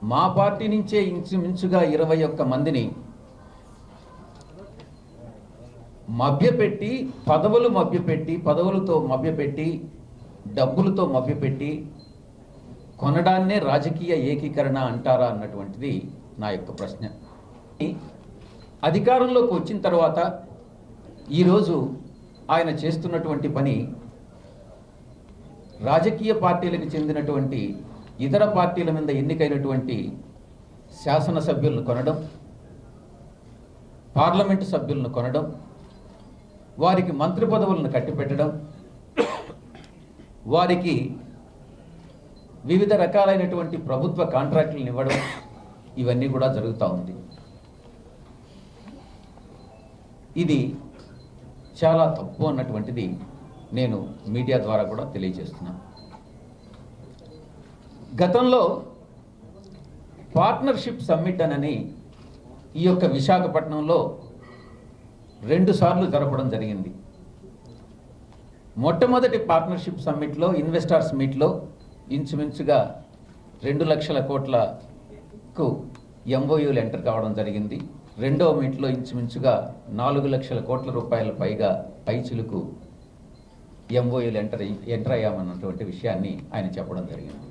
మా పార్టీ నుంచే ఇంచుమించుగా 21 మందిని మభ్యపెట్టి పదవులతో మభ్యపెట్టి డబ్బులతో మభ్యపెట్టి కొనడాన్నే రాజకీయ ఏకీకరణ అంటారా అన్నటువంటిది నా యొక్క ప్రశ్న. అధికారంలోకి వచ్చిన తర్వాత ఈరోజు ఆయన చేస్తున్నటువంటి పని రాజకీయ పార్టీలకు చెందినటువంటి ఇతర పార్టీల మీద ఎన్నికైనటువంటి శాసనసభ్యులను కొనడం, పార్లమెంటు సభ్యులను కొనడం, వారికి మంత్రి పదవులను కట్టిపెట్టడం, వారికి వివిధ రకాలైనటువంటి ప్రభుత్వ కాంట్రాక్టులను ఇవ్వడం, ఇవన్నీ కూడా జరుగుతూ ఉంది. ఇది చాలా తప్పు అన్నటువంటిది నేను మీడియా ద్వారా కూడా తెలియజేస్తున్నాను. గతంలో పార్ట్నర్షిప్ సమ్మిట్ అని ఈ యొక్క విశాఖపట్నంలో 2 సార్లు జరపడం జరిగింది. మొట్టమొదటి పార్ట్నర్షిప్ సమ్మిట్లో ఇన్వెస్టర్స్ మీట్లో ఇంచుమించుగా 2 లక్షల కోట్లకు ఎంఓయూలు ఎంటర్ కావడం జరిగింది. రెండవ మీట్లో ఇంచుమించుగా 4 లక్షల కోట్ల రూపాయల పైగా పైచిలుకు ఎంఓయూలు ఎంటర్ అయ్యామన్నటువంటి విషయాన్ని ఆయన చెప్పడం జరిగింది.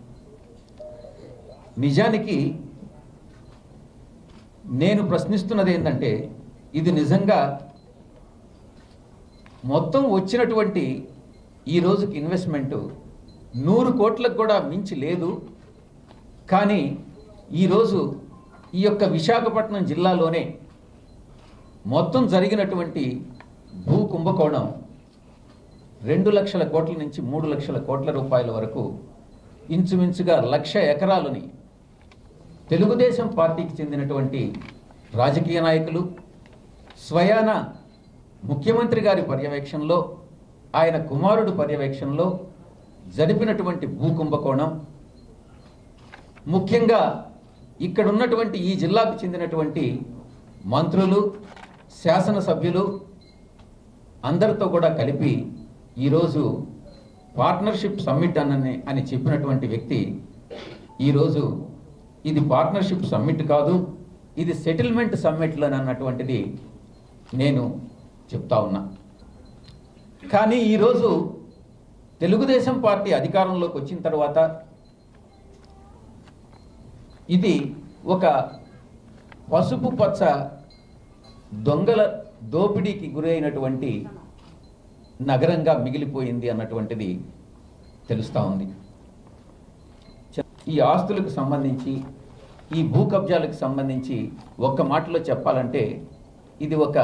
నిజానికి నేను ప్రశ్నిస్తున్నది ఏంటంటే, ఇది నిజంగా మొత్తం వచ్చినటువంటి ఈ రోజుకి ఇన్వెస్ట్మెంటు 100 కోట్లకు కూడా మించి లేదు. కానీ ఈరోజు ఈ యొక్క విశాఖపట్నం జిల్లాలోనే మొత్తం జరిగినటువంటి భూ కుంభకోణం 2 లక్షల కోట్ల నుంచి 3 లక్షల కోట్ల రూపాయల వరకు ఇంచుమించుగా 1,00,000 ఎకరాలని తెలుగుదేశం పార్టీకి చెందినటువంటి రాజకీయ నాయకులు స్వయాన ముఖ్యమంత్రి గారి పర్యవేక్షణలో, ఆయన కుమారుడు పర్యవేక్షణలో జరిపినటువంటి భూ కుంభకోణం, ముఖ్యంగా ఇక్కడ ఉన్నటువంటి ఈ జిల్లాకు చెందినటువంటి మంత్రులు, శాసనసభ్యులు అందరితో కూడా కలిపి ఈరోజు పార్ట్నర్షిప్ సమ్మిట్ అని చెప్పినటువంటి వ్యక్తి ఈరోజు ఇది పార్ట్నర్షిప్ సమ్మిట్ కాదు, ఇది సెటిల్మెంట్ సమ్మిట్లు అని అన్నటువంటిది నేను చెప్తా ఉన్నా. కానీ ఈరోజు తెలుగుదేశం పార్టీ అధికారంలోకి వచ్చిన తర్వాత ఇది ఒక పసుపు పచ్చ దొంగల దోపిడీకి గురైనటువంటి నగరంగా మిగిలిపోయింది అన్నటువంటిది తెలుస్తూ ఉంది. ఈ ఆస్తులకు సంబంధించి, ఈ భూ కబ్జాలకు సంబంధించి ఒక్క మాటలో చెప్పాలంటే ఇది ఒక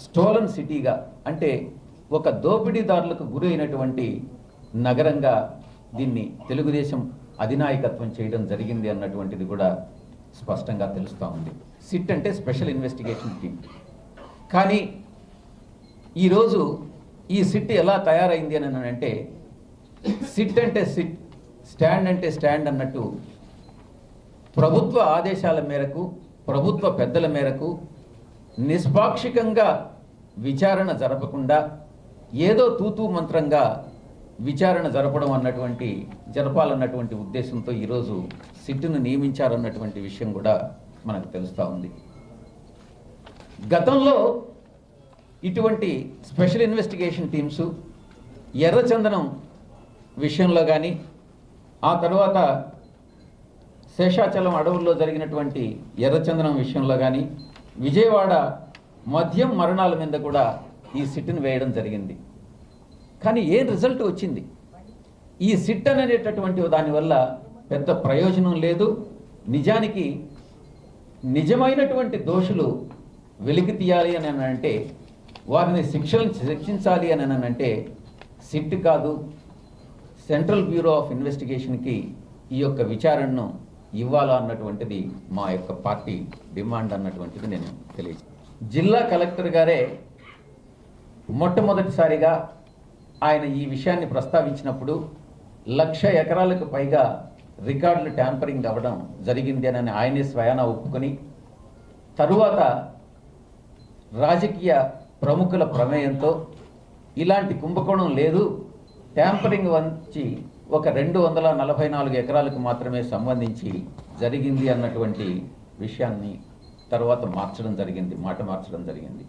స్టోలన్ సిటీగా, అంటే ఒక దోపిడీదారులకు గురైనటువంటి నగరంగా దీన్ని తెలుగుదేశం అధినాయకత్వం చేయడం జరిగింది అన్నటువంటిది కూడా స్పష్టంగా తెలుస్తూ ఉంది. సిట్ అంటే స్పెషల్ ఇన్వెస్టిగేషన్ టీమ్. కానీ ఈరోజు ఈ సిట్ ఎలా తయారైంది అని అంటే, సిట్ అంటే సిట్, స్టాండ్ అంటే స్టాండ్ అన్నట్టు ప్రభుత్వ ఆదేశాల మేరకు, ప్రభుత్వ పెద్దల మేరకు నిష్పాక్షికంగా విచారణ జరపకుండా ఏదో తూతూ మంత్రంగా విచారణ జరపాలన్నటువంటి ఉద్దేశంతో ఈరోజు సిట్ను నియమించారన్నటువంటి విషయం కూడా మనకు తెలుస్తూ ఉంది. గతంలో ఇటువంటి స్పెషల్ ఇన్వెస్టిగేషన్ టీమ్స్ ఎర్రచందనం విషయంలో కానీ, ఆ తర్వాత శేషాచలం అడవుల్లో జరిగినటువంటి ఎర్రచందనం విషయంలో కానీ, విజయవాడ మద్యం మరణాల మీద కూడా ఈ సిట్ను వేయడం జరిగింది. కానీ ఏం రిజల్ట్ వచ్చింది? ఈ సిట్ అనేటటువంటి దానివల్ల పెద్ద ప్రయోజనం లేదు. నిజానికి నిజమైనటువంటి దోషులు వెలికి తీయాలి అని అంటే, వారిని శిక్షించాలి అని అంటే సిట్ కాదు, సెంట్రల్ బ్యూరో ఆఫ్ ఇన్వెస్టిగేషన్కి ఈ యొక్క విచారణను ఇవ్వాలా అన్నటువంటిది మా యొక్క పార్టీ డిమాండ్ అన్నటువంటిది నేను తెలియజేస్తాను. జిల్లా కలెక్టర్ గారే మొట్టమొదటిసారిగా ఆయన ఈ విషయాన్ని ప్రస్తావించినప్పుడు 1,00,000 ఎకరాలకు పైగా రికార్డులు ట్యాంపరింగ్ అవ్వడం జరిగింది అని ఆయనే స్వయాన ఒప్పుకొని, తరువాత రాజకీయ ప్రముఖుల ప్రమేయంతో ఇలాంటి కుంభకోణం లేదు, ట్యాంపరింగ్ వంచి ఒక 244 ఎకరాలకు మాత్రమే సంబంధించి జరిగింది అన్నటువంటి విషయాన్ని తర్వాత మార్చడం జరిగింది, మాట మార్చడం జరిగింది.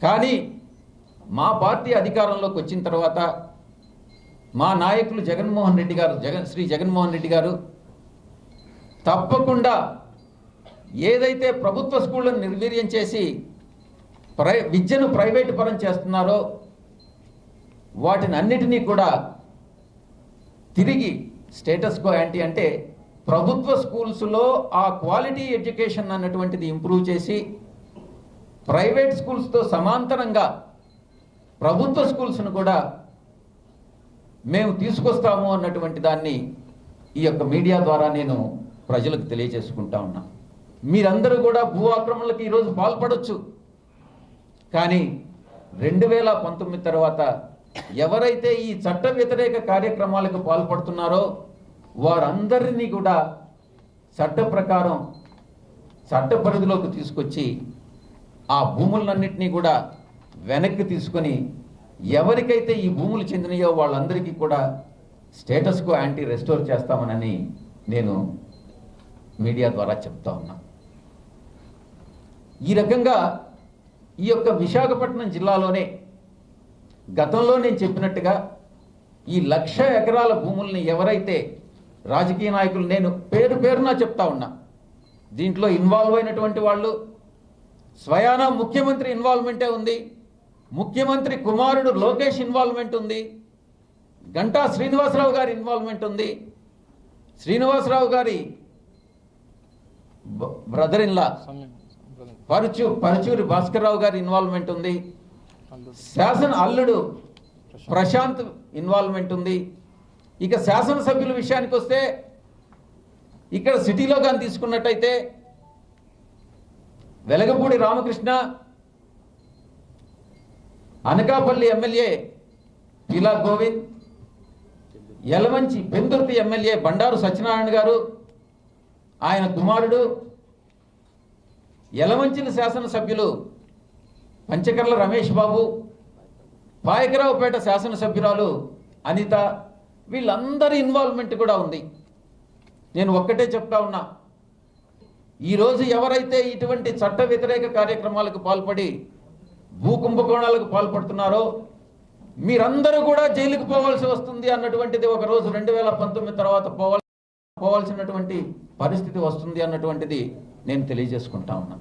కానీ మా పార్టీ అధికారంలోకి వచ్చిన తర్వాత మా నాయకులు జగన్మోహన్ రెడ్డి గారు, శ్రీ జగన్మోహన్ రెడ్డి గారు తప్పకుండా ఏదైతే ప్రభుత్వ స్కూళ్లను నిర్వీర్యం చేసి విద్యను ప్రైవేటు పరం చేస్తున్నారో వాటిని అన్నిటినీ కూడా తిరిగి స్టేటస్ కో యాంటీ అంటే ప్రభుత్వ స్కూల్స్లో ఆ క్వాలిటీ ఎడ్యుకేషన్ అన్నటువంటిది ఇంప్రూవ్ చేసి ప్రైవేట్ స్కూల్స్తో సమాంతరంగా ప్రభుత్వ స్కూల్స్ను కూడా మేము తీసుకొస్తాము అన్నటువంటి దాన్ని ఈ యొక్క మీడియా ద్వారా నేను ప్రజలకు తెలియజేసుకుంటా ఉన్నా. మీరందరూ కూడా భూ ఆక్రమణలకు ఈరోజు పాల్పడవచ్చు, కానీ 2019 తర్వాత ఎవరైతే ఈ చట్ట వ్యతిరేక కార్యక్రమాలకు పాల్పడుతున్నారో వారందరినీ కూడా చట్ట ప్రకారం చట్ట పరిధిలోకి తీసుకొచ్చి ఆ భూములన్నింటినీ కూడా వెనక్కి తీసుకొని ఎవరికైతే ఈ భూములు చెందినయో వాళ్ళందరికీ కూడా స్టేటస్ కో యాంటీ రెస్టోర్ చేస్తామనని నేను మీడియా ద్వారా చెప్తా ఉన్నా. ఈ రకంగా ఈ యొక్క విశాఖపట్నం జిల్లాలోనే గతంలో నేను చెప్పినట్టుగా ఈ 1,00,000 ఎకరాల భూముల్ని ఎవరైతే రాజకీయ నాయకులు, నేను పేరున చెప్తా ఉన్నా, దీంట్లో ఇన్వాల్వ్ అయినటువంటి వాళ్ళు స్వయాన ముఖ్యమంత్రి ఇన్వాల్వ్మెంటే ఉంది, ముఖ్యమంత్రి కుమారుడు లోకేష్ ఇన్వాల్వ్మెంట్ ఉంది, గంటా శ్రీనివాసరావు గారి ఇన్వాల్వ్మెంట్ ఉంది, శ్రీనివాసరావు గారి బ్రదర్ ఇన్లా పరుచూరి భాస్కర్రావు గారి ఇన్వాల్వ్మెంట్ ఉంది, శాసన అల్లుడు ప్రశాంత్ ఇన్వాల్వ్మెంట్ ఉంది. ఇక శాసనసభ్యుల విషయానికి వస్తే ఇక్కడ సిటీలో కానీ తీసుకున్నట్టయితే వెలగపూడి రామకృష్ణ, అనకాపల్లి ఎమ్మెల్యే పీలా గోవింద్, యలమంచి పెందుర్తి ఎమ్మెల్యే బండారు సత్యనారాయణ గారు, ఆయన కుమారుడు, యలమంచిలి శాసనసభ్యులు పంచకర్ల రమేష్ బాబు, పాయకరావుపేట శాసనసభ్యురాలు అనిత, వీళ్ళందరి ఇన్వాల్వ్మెంట్ కూడా ఉంది. నేను ఒక్కటే చెప్తా ఉన్నా, ఈరోజు ఎవరైతే ఇటువంటి చట్ట వ్యతిరేక కార్యక్రమాలకు పాల్పడి భూ కుంభకోణాలకు పాల్పడుతున్నారో మీరందరూ కూడా జైలుకు పోవాల్సి వస్తుంది అన్నటువంటిది ఒకరోజు 2019 తర్వాత పోవాల్సినటువంటి పరిస్థితి వస్తుంది అన్నటువంటిది నేను తెలియజేసుకుంటా ఉన్నా.